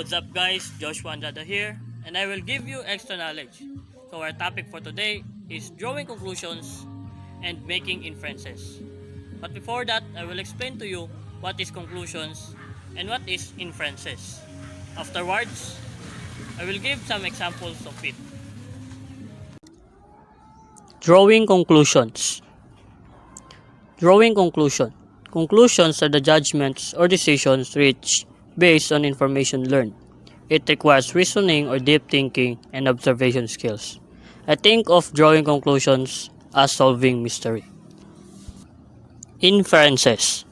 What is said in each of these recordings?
What's up guys, Joshua Andrada here, and I will give you extra knowledge. So our topic for today is drawing conclusions and making inferences. But before that, I will explain to you what is conclusions and what is inferences. Afterwards, I will give some examples of it. Drawing conclusions. Drawing conclusion. Conclusions are the judgments or decisions reached based on information learned. It requires reasoning or deep thinking and observation skills. I think of drawing conclusions as solving mystery. Inferences.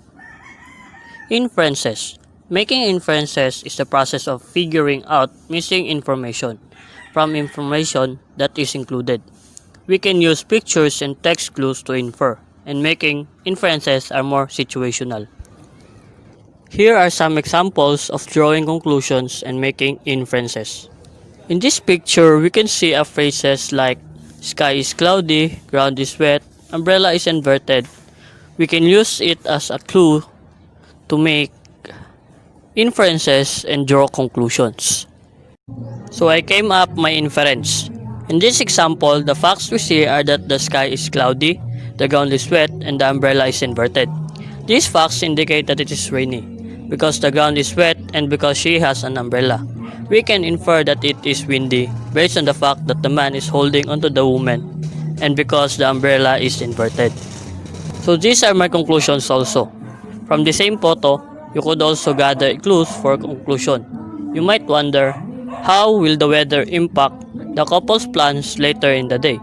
Inferences. Making inferences is the process of figuring out missing information from information that is included. We can use pictures and text clues to infer, and making inferences are more situational. Here are some examples of drawing conclusions and making inferences. In this picture, we can see phrases like sky is cloudy, ground is wet, umbrella is inverted. We can use it as a clue to make inferences and draw conclusions. So I came up my inference. In this example, the facts we see are that the sky is cloudy, the ground is wet, and the umbrella is inverted. These facts indicate that it is rainy, because the ground is wet and because she has an umbrella. We can infer that it is windy based on the fact that the man is holding onto the woman and because the umbrella is inverted. So these are my conclusions also. From the same photo, you could also gather clues for conclusion. You might wonder, how will the weather impact the couple's plans later in the day?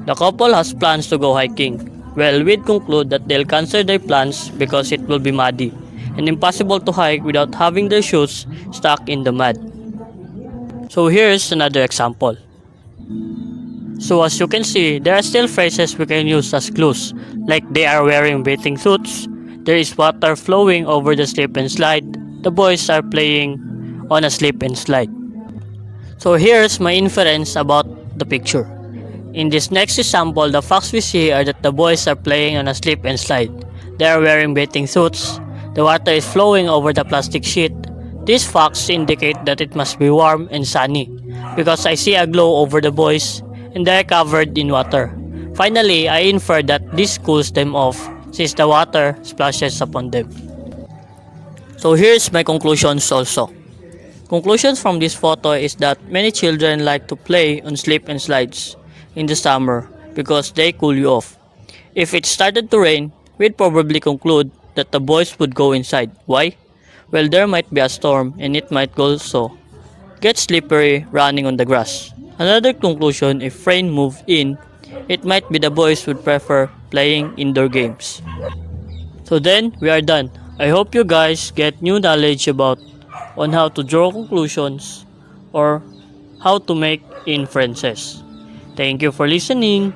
The couple has plans to go hiking. Well, we'd conclude that they'll cancel their plans because it will be muddy and impossible to hike without having their shoes stuck in the mud. So here's another example. So as you can see, there are still phrases we can use as clues, like they are wearing bathing suits, there is water flowing over the slip and slide, the boys are playing on a slip and slide. So here's my inference about the picture. In this next example, the facts we see are that the boys are playing on a slip and slide. They are wearing bathing suits. The water is flowing over the plastic sheet. These facts indicate that it must be warm and sunny because I see a glow over the boys and they are covered in water. Finally, I infer that this cools them off since the water splashes upon them. So here's my conclusions also. Conclusions from this photo is that many children like to play on slip and slides in the summer because they cool you off. If it started to rain, we'd probably conclude that the boys would go inside. Why? Well, there might be a storm and it might also get slippery running on the grass. Another conclusion, if rain moved in, it might be the boys would prefer playing indoor games. So then, we are done. I hope you guys get new knowledge about on how to draw conclusions or how to make inferences. Thank you for listening.